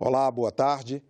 Olá, boa tarde.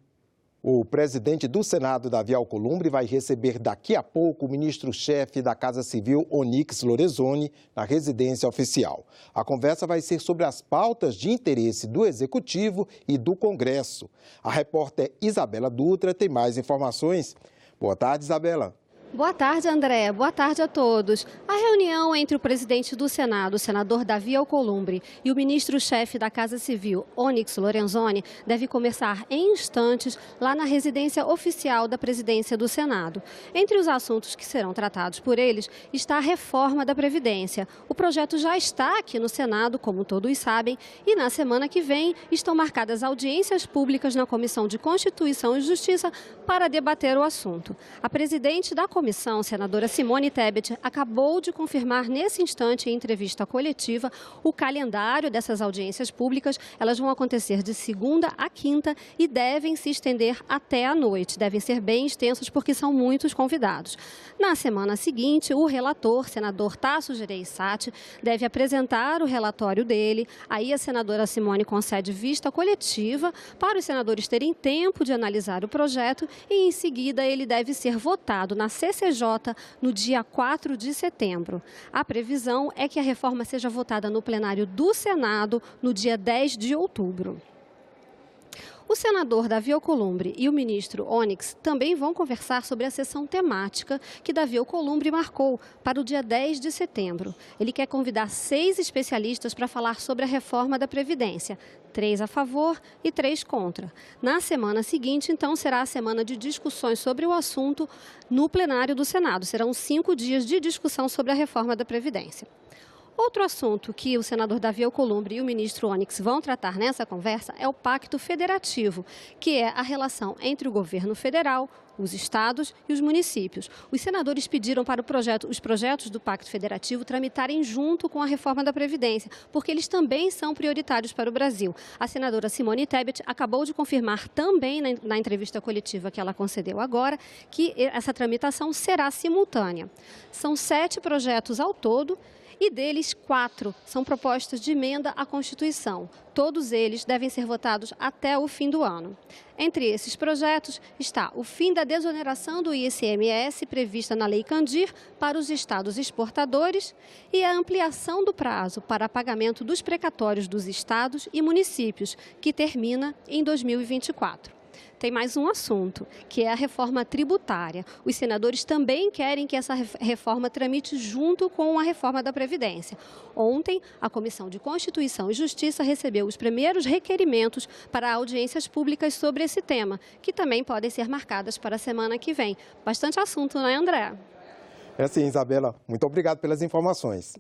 O presidente do Senado, Davi Alcolumbre, vai receber daqui a pouco o ministro-chefe da Casa Civil, Onyx Lorenzoni, na residência oficial. A conversa vai ser sobre as pautas de interesse do Executivo e do Congresso. A repórter Isabela Dutra tem mais informações. Boa tarde, Isabela. Boa tarde, André. Boa tarde a todos. A reunião entre o presidente do Senado, o senador Davi Alcolumbre, e o ministro-chefe da Casa Civil, Onyx Lorenzoni, deve começar em instantes lá na residência oficial da presidência do Senado. Entre os assuntos que serão tratados por eles está a reforma da Previdência. O projeto já está aqui no Senado, como todos sabem, e na semana que vem estão marcadas audiências públicas na Comissão de Constituição e Justiça para debater o assunto. A presidente da comissão, senadora Simone Tebet, acabou de confirmar nesse instante, em entrevista coletiva, o calendário dessas audiências públicas. Elas vão acontecer de segunda a quinta e devem se estender até a noite. Devem ser bem extensas porque são muitos convidados. Na semana seguinte, o relator, senador Tasso Gereissati, deve apresentar o relatório dele. Aí a senadora Simone concede vista coletiva para os senadores terem tempo de analisar o projeto e, em seguida, ele deve ser votado na CCJ no dia 4 de setembro. A previsão é que a reforma seja votada no plenário do Senado no dia 10 de outubro. O senador Davi Alcolumbre e o ministro Onyx também vão conversar sobre a sessão temática que Davi Alcolumbre marcou para o dia 10 de setembro. Ele quer convidar 6 especialistas para falar sobre a reforma da Previdência, 3 a favor e 3 contra. Na semana seguinte, então, será a semana de discussões sobre o assunto no plenário do Senado. Serão 5 dias de discussão sobre a reforma da Previdência. Outro assunto que o senador Davi Alcolumbre e o ministro Onyx vão tratar nessa conversa é o Pacto Federativo, que é a relação entre o governo federal, os estados e os municípios. Os senadores pediram para os projetos do Pacto Federativo tramitarem junto com a reforma da Previdência, porque eles também são prioritários para o Brasil. A senadora Simone Tebet acabou de confirmar também na entrevista coletiva que ela concedeu agora que essa tramitação será simultânea. São 7 projetos ao todo, e deles 4 são propostas de emenda à Constituição. Todos eles devem ser votados até o fim do ano. Entre esses projetos está o fim da desoneração do ICMS prevista na Lei Candir para os estados exportadores e a ampliação do prazo para pagamento dos precatórios dos estados e municípios, que termina em 2024. Tem mais um assunto, que é a reforma tributária. Os senadores também querem que essa reforma tramite junto com a reforma da Previdência. Ontem, a Comissão de Constituição e Justiça recebeu os primeiros requerimentos para audiências públicas sobre esse tema, que também podem ser marcadas para a semana que vem. Bastante assunto, não é, André? É sim, Isabela. Muito obrigado pelas informações.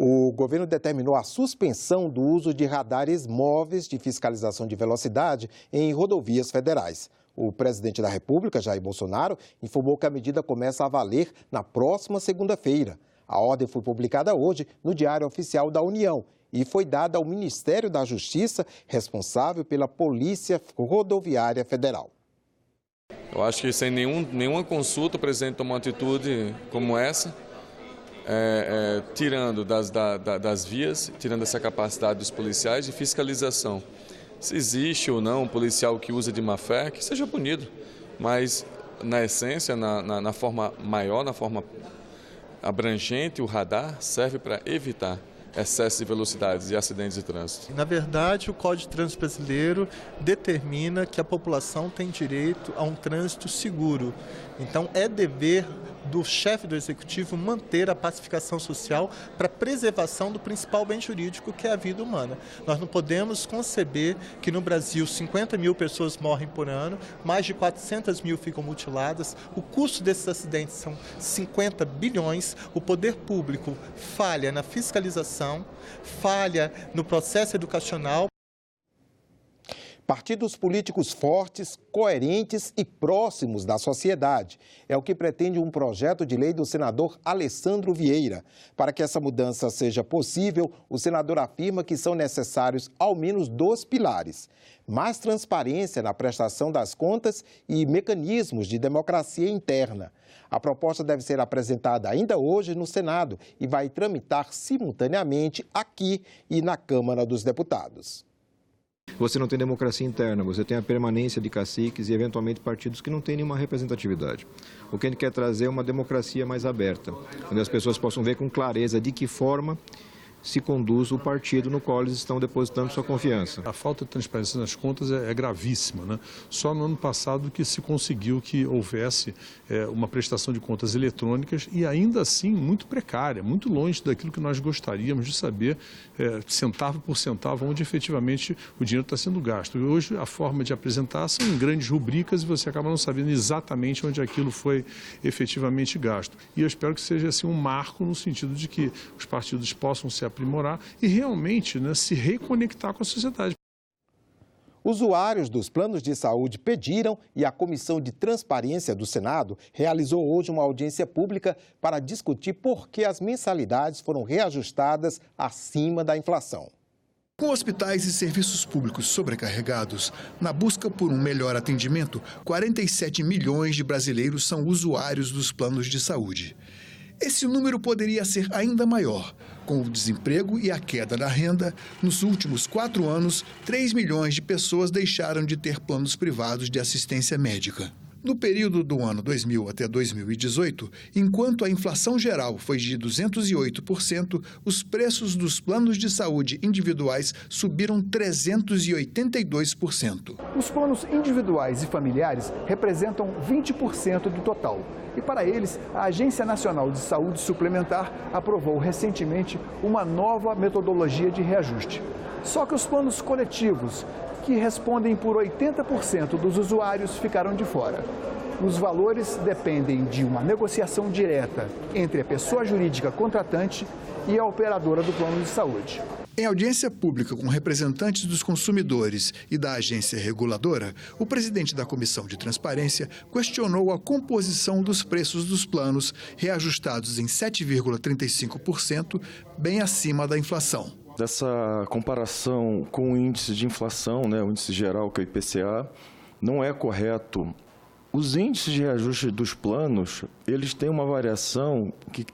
O governo determinou a suspensão do uso de radares móveis de fiscalização de velocidade em rodovias federais. O presidente da República, Jair Bolsonaro, informou que a medida começa a valer na próxima segunda-feira. A ordem foi publicada hoje no Diário Oficial da União e foi dada ao Ministério da Justiça, responsável pela Polícia Rodoviária Federal. Eu acho que sem nenhuma consulta o presidente tomou uma atitude como essa. Tirando das vias, tirando essa capacidade dos policiais de fiscalização. Se existe ou não um policial que usa de má fé, que seja punido, mas na essência, na forma maior, na forma abrangente, o radar serve para evitar excesso de velocidades e acidentes de trânsito. Na verdade, o Código de Trânsito Brasileiro determina que a população tem direito a um trânsito seguro. Então, é dever do chefe do Executivo manter a pacificação social para a preservação do principal bem jurídico, que é a vida humana. Nós não podemos conceber que no Brasil 50 mil pessoas morrem por ano, mais de 400 mil ficam mutiladas, o custo desses acidentes são 50 bilhões, o poder público falha na fiscalização, falha no processo educacional. Partidos políticos fortes, coerentes e próximos da sociedade. É o que pretende um projeto de lei do senador Alessandro Vieira. Para que essa mudança seja possível, o senador afirma que são necessários ao menos 2 pilares: mais transparência na prestação das contas e mecanismos de democracia interna. A proposta deve ser apresentada ainda hoje no Senado e vai tramitar simultaneamente aqui e na Câmara dos Deputados. Você não tem democracia interna, você tem a permanência de caciques e, eventualmente, partidos que não têm nenhuma representatividade. O que a gente quer trazer é uma democracia mais aberta, onde as pessoas possam ver com clareza de que forma se conduz o partido no qual eles estão depositando sua confiança. A falta de transparência nas contas é gravíssima, né? Só no ano passado que se conseguiu que houvesse uma prestação de contas eletrônicas e ainda assim muito precária, muito longe daquilo que nós gostaríamos de saber, centavo por centavo, onde efetivamente o dinheiro está sendo gasto. E hoje a forma de apresentar são em grandes rubricas e você acaba não sabendo exatamente onde aquilo foi efetivamente gasto. E eu espero que seja assim um marco no sentido de que os partidos possam se aprimorar e realmente, né, se reconectar com a sociedade. Usuários dos planos de saúde pediram e a Comissão de Transparência do Senado realizou hoje uma audiência pública para discutir por que as mensalidades foram reajustadas acima da inflação. Com hospitais e serviços públicos sobrecarregados, na busca por um melhor atendimento, 47 milhões de brasileiros são usuários dos planos de saúde. Esse número poderia ser ainda maior. Com o desemprego e a queda da renda, nos últimos 4 anos, 3 milhões de pessoas deixaram de ter planos privados de assistência médica. No período do ano 2000 até 2018, enquanto a inflação geral foi de 208%, os preços dos planos de saúde individuais subiram 382%. Os planos individuais e familiares representam 20% do total. E para eles, a Agência Nacional de Saúde Suplementar aprovou recentemente uma nova metodologia de reajuste. Só que os planos coletivos, que respondem por 80% dos usuários, ficaram de fora. Os valores dependem de uma negociação direta entre a pessoa jurídica contratante e a operadora do plano de saúde. Em audiência pública com representantes dos consumidores e da agência reguladora, o presidente da Comissão de Transparência questionou a composição dos preços dos planos, reajustados em 7,35%, bem acima da inflação. Dessa comparação com o índice de inflação, né, o índice geral, que é o IPCA, não é correto. Os índices de reajuste dos planos, eles têm uma variação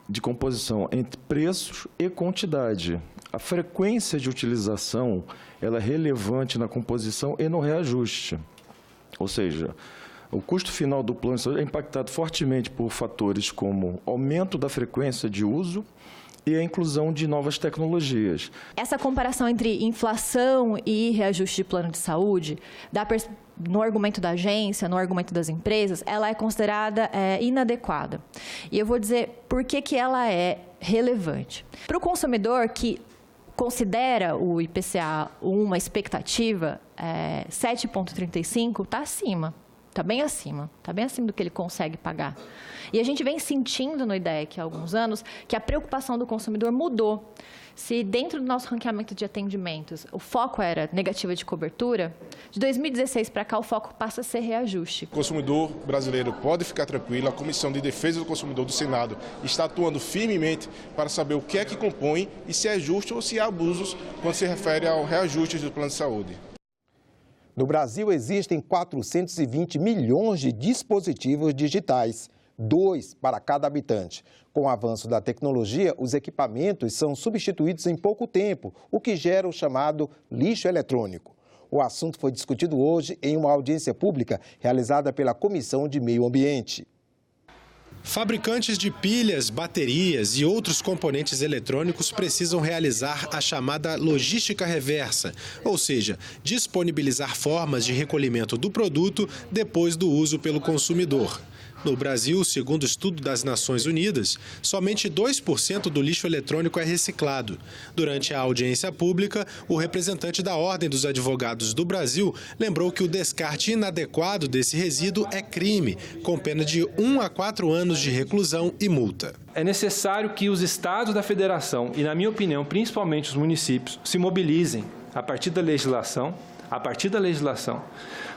de composição entre preços e quantidade. A frequência de utilização ela é relevante na composição e no reajuste. Ou seja, o custo final do plano de saúde é impactado fortemente por fatores como aumento da frequência de uso e a inclusão de novas tecnologias. Essa comparação entre inflação e reajuste de plano de saúde, no argumento da agência, no argumento das empresas, ela é considerada inadequada. E eu vou dizer por que ela é relevante. Para o consumidor que considera o IPCA uma expectativa, 7,35 está acima. Está bem acima do que ele consegue pagar. E a gente vem sentindo no IDEC há alguns anos que a preocupação do consumidor mudou. Se dentro do nosso ranqueamento de atendimentos o foco era negativa de cobertura, de 2016 para cá o foco passa a ser reajuste. O consumidor brasileiro pode ficar tranquilo, a Comissão de Defesa do Consumidor do Senado está atuando firmemente para saber o que é que compõe e se é justo ou se há abusos quando se refere ao reajuste do plano de saúde. No Brasil, existem 420 milhões de dispositivos digitais, 2 para cada habitante. Com o avanço da tecnologia, os equipamentos são substituídos em pouco tempo, o que gera o chamado lixo eletrônico. O assunto foi discutido hoje em uma audiência pública realizada pela Comissão de Meio Ambiente. Fabricantes de pilhas, baterias e outros componentes eletrônicos precisam realizar a chamada logística reversa, ou seja, disponibilizar formas de recolhimento do produto depois do uso pelo consumidor. No Brasil, segundo o estudo das Nações Unidas, somente 2% do lixo eletrônico é reciclado. Durante a audiência pública, o representante da Ordem dos Advogados do Brasil lembrou que o descarte inadequado desse resíduo é crime, com pena de 1 a 4 anos de reclusão e multa. É necessário que os estados da federação e, na minha opinião, principalmente os municípios, se mobilizem a partir da legislação,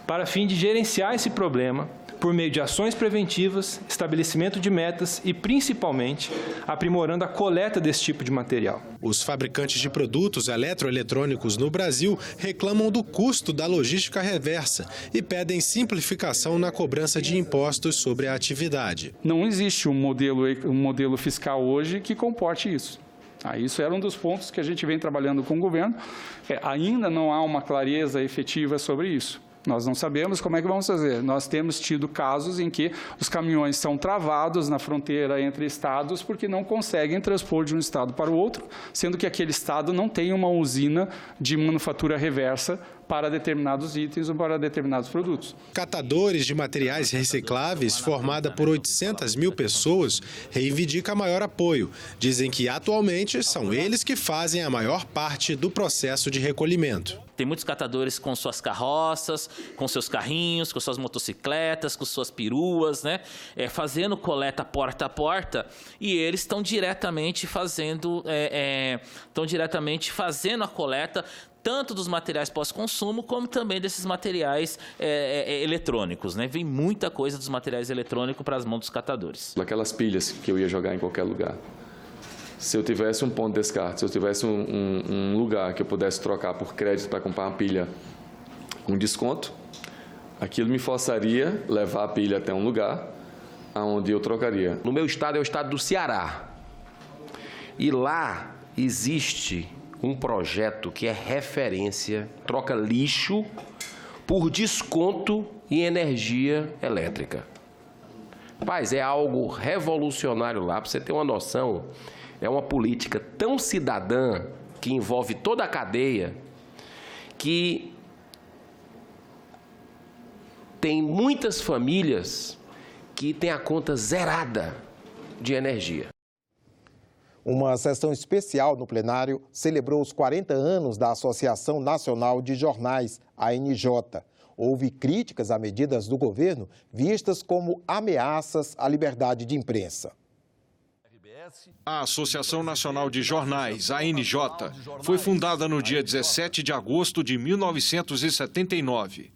para fim de gerenciar esse problema por meio de ações preventivas, estabelecimento de metas e, principalmente, aprimorando a coleta desse tipo de material. Os fabricantes de produtos eletroeletrônicos no Brasil reclamam do custo da logística reversa e pedem simplificação na cobrança de impostos sobre a atividade. Não existe um modelo fiscal hoje que comporte isso. Isso era um dos pontos que a gente vem trabalhando com o governo. Ainda não há uma clareza efetiva sobre isso. Nós não sabemos como é que vamos fazer. Nós temos tido casos em que os caminhões são travados na fronteira entre estados porque não conseguem transpor de um estado para o outro, sendo que aquele estado não tem uma usina de manufatura reversa para determinados itens ou para determinados produtos. Catadores de materiais recicláveis, formada por 800 mil pessoas, reivindica maior apoio. Dizem que, atualmente, são eles que fazem a maior parte do processo de recolhimento. Tem muitos catadores com suas carroças, com seus carrinhos, com suas motocicletas, com suas peruas, né? Fazendo coleta porta a porta, e eles estão diretamente fazendo a coleta tanto dos materiais pós-consumo, como também desses materiais eletrônicos, né? Vem muita coisa dos materiais eletrônicos para as mãos dos catadores. Aquelas pilhas que eu ia jogar em qualquer lugar. Se eu tivesse um ponto de descarte, se eu tivesse um lugar que eu pudesse trocar por crédito para comprar uma pilha com desconto, aquilo me forçaria a levar a pilha até um lugar onde eu trocaria. No meu estado é o estado do Ceará. E lá existe um projeto que é referência, troca lixo por desconto em energia elétrica. Rapaz, é algo revolucionário lá, para você ter uma noção. É uma política tão cidadã, que envolve toda a cadeia, que tem muitas famílias que têm a conta zerada de energia. Uma sessão especial no plenário celebrou os 40 anos da Associação Nacional de Jornais, ANJ. Houve críticas a medidas do governo vistas como ameaças à liberdade de imprensa. A Associação Nacional de Jornais, ANJ, foi fundada no dia 17 de agosto de 1979.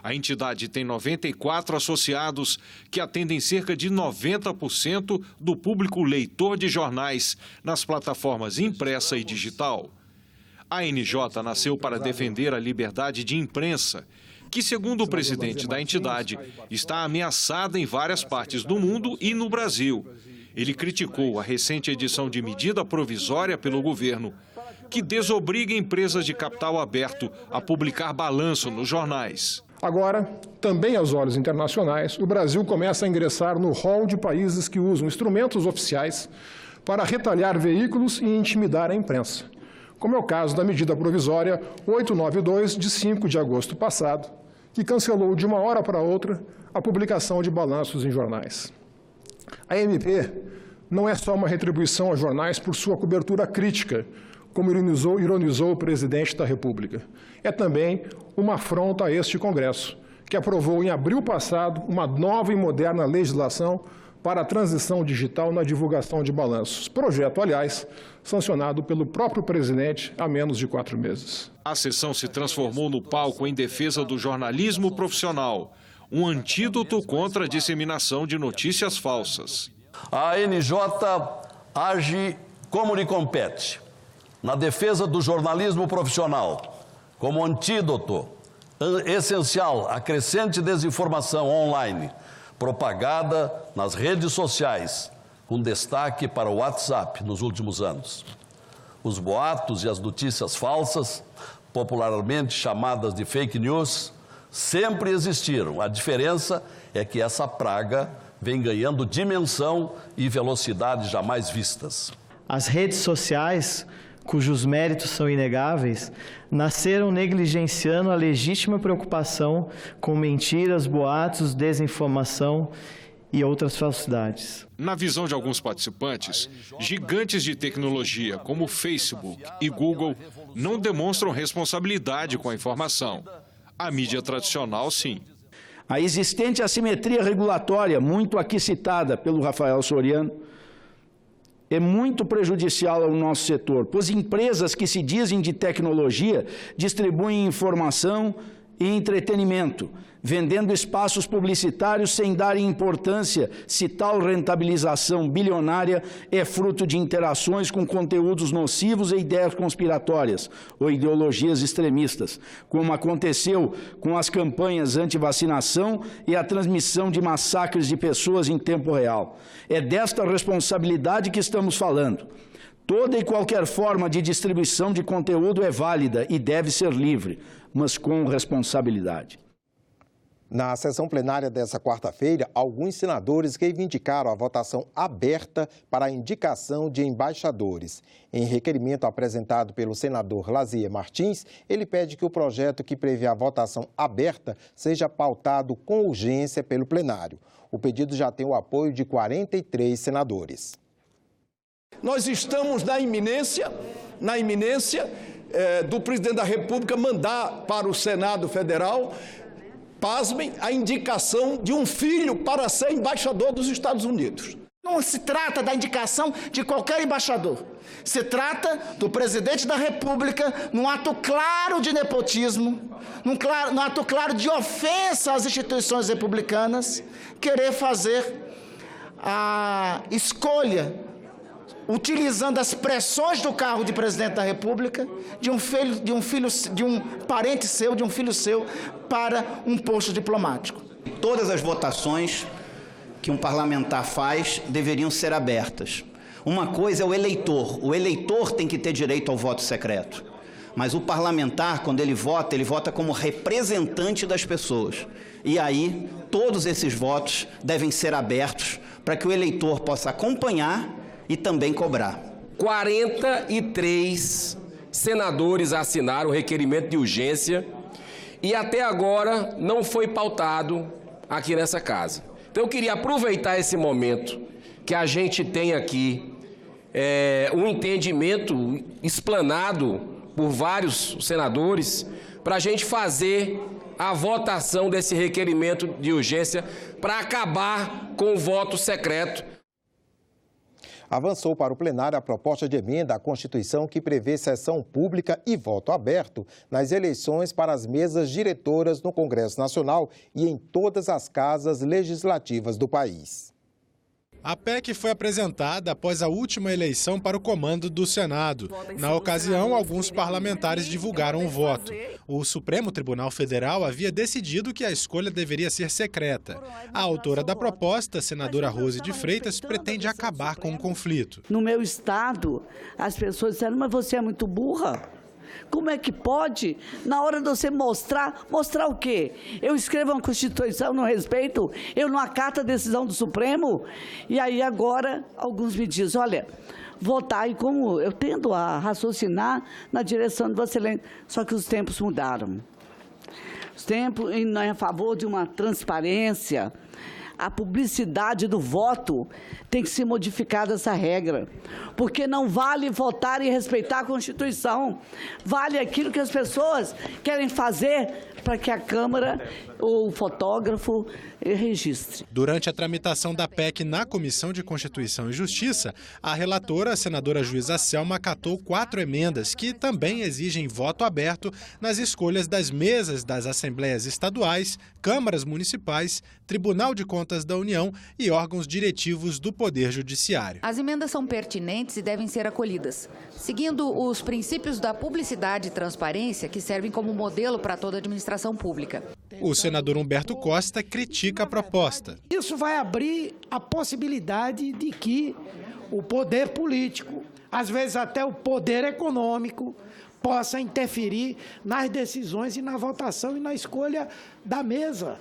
A entidade tem 94 associados que atendem cerca de 90% do público leitor de jornais nas plataformas impressa e digital. A ANJ nasceu para defender a liberdade de imprensa, que, segundo o presidente da entidade, está ameaçada em várias partes do mundo e no Brasil. Ele criticou a recente edição de medida provisória pelo governo, que desobriga empresas de capital aberto a publicar balanço nos jornais. Agora, também aos olhos internacionais, o Brasil começa a ingressar no rol de países que usam instrumentos oficiais para retalhar veículos e intimidar a imprensa, como é o caso da medida provisória 892, de 5 de agosto passado, que cancelou de uma hora para outra a publicação de balanços em jornais. A MP não é só uma retribuição aos jornais por sua cobertura crítica, como ironizou o presidente da República. É também uma afronta a este Congresso, que aprovou em abril passado uma nova e moderna legislação para a transição digital na divulgação de balanços. Projeto, aliás, sancionado pelo próprio presidente há menos de 4 meses. A sessão se transformou no palco em defesa do jornalismo profissional, um antídoto contra a disseminação de notícias falsas. A ANJ age como lhe compete, na defesa do jornalismo profissional, como antídoto essencial à crescente desinformação online, propagada nas redes sociais, com destaque para o WhatsApp nos últimos anos. Os boatos e as notícias falsas, popularmente chamadas de fake news, sempre existiram. A diferença é que essa praga vem ganhando dimensão e velocidade jamais vistas. As redes sociais, cujos méritos são inegáveis, nasceram negligenciando a legítima preocupação com mentiras, boatos, desinformação e outras falsidades. Na visão de alguns participantes, gigantes de tecnologia como Facebook e Google não demonstram responsabilidade com a informação. A mídia tradicional, sim. A existente assimetria regulatória, muito aqui citada pelo Rafael Soriano, é muito prejudicial ao nosso setor, pois empresas que se dizem de tecnologia distribuem informação e entretenimento, vendendo espaços publicitários sem darem importância se tal rentabilização bilionária é fruto de interações com conteúdos nocivos e ideias conspiratórias ou ideologias extremistas, como aconteceu com as campanhas anti-vacinação e a transmissão de massacres de pessoas em tempo real. É desta responsabilidade que estamos falando. Toda e qualquer forma de distribuição de conteúdo é válida e deve ser livre, mas com responsabilidade. Na sessão plenária desta quarta-feira, alguns senadores reivindicaram a votação aberta para a indicação de embaixadores. Em requerimento apresentado pelo senador Lazier Martins, ele pede que o projeto que prevê a votação aberta seja pautado com urgência pelo plenário. O pedido já tem o apoio de 43 senadores. Nós estamos na iminência do presidente da República mandar para o Senado Federal, pasmem, a indicação de um filho para ser embaixador dos Estados Unidos. Não se trata da indicação de qualquer embaixador. Se trata do presidente da República, num ato claro de nepotismo, num ato claro de ofensa às instituições republicanas, querer fazer a escolha, utilizando as pressões do cargo de presidente da República, de um parente seu, de um filho seu, para um posto diplomático. Todas as votações que um parlamentar faz deveriam ser abertas. Uma coisa é o eleitor tem que ter direito ao voto secreto. Mas o parlamentar, quando ele vota como representante das pessoas. E aí, todos esses votos devem ser abertos para que o eleitor possa acompanhar e também cobrar. 43 senadores assinaram o requerimento de urgência e até agora não foi pautado aqui nessa casa. Então eu queria aproveitar esse momento que a gente tem aqui um entendimento explanado por vários senadores para a gente fazer a votação desse requerimento de urgência para acabar com o voto secreto. Avançou para o plenário a proposta de emenda à Constituição que prevê sessão pública e voto aberto nas eleições para as mesas diretoras no Congresso Nacional e em todas as casas legislativas do país. A PEC foi apresentada após a última eleição para o comando do Senado. Na ocasião, alguns parlamentares divulgaram o voto. O Supremo Tribunal Federal havia decidido que a escolha deveria ser secreta. A autora da proposta, senadora Rose de Freitas, pretende acabar com o conflito. No meu estado, as pessoas disseram, mas você é muito burra. Como é que pode, na hora de você mostrar o quê? Eu escrevo uma Constituição, não respeito, eu não acato a decisão do Supremo? E aí agora alguns me dizem, olha, votar, e como eu tendo a raciocinar na direção do excelente, só que os tempos mudaram. Os tempos, e nós é a favor de uma transparência. A publicidade do voto tem que ser modificada essa regra, porque não vale votar e respeitar a Constituição, vale aquilo que as pessoas querem fazer para que a Câmara ou o fotógrafo registre. Durante a tramitação da PEC na Comissão de Constituição e Justiça, a relatora, a senadora juíza Selma, acatou 4 emendas que também exigem voto aberto nas escolhas das mesas das Assembleias Estaduais, câmaras municipais, Tribunal de Contas da União e órgãos diretivos do Poder Judiciário. As emendas são pertinentes e devem ser acolhidas, seguindo os princípios da publicidade e transparência que servem como modelo para toda a administração pública. O senador Humberto Costa critica a proposta. Isso vai abrir a possibilidade de que o poder político, às vezes até o poder econômico, possa interferir nas decisões e na votação e na escolha da mesa.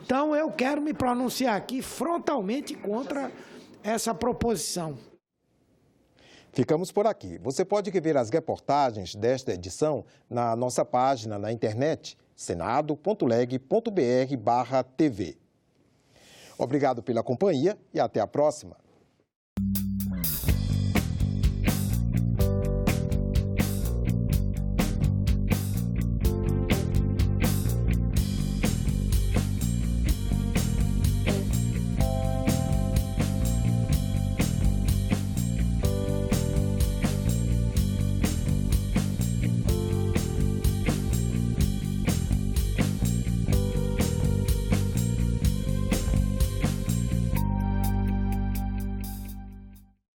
Então, eu quero me pronunciar aqui frontalmente contra essa proposição. Ficamos por aqui. Você pode rever as reportagens desta edição na nossa página na internet, senado.leg.br/tv. Obrigado pela companhia e até a próxima.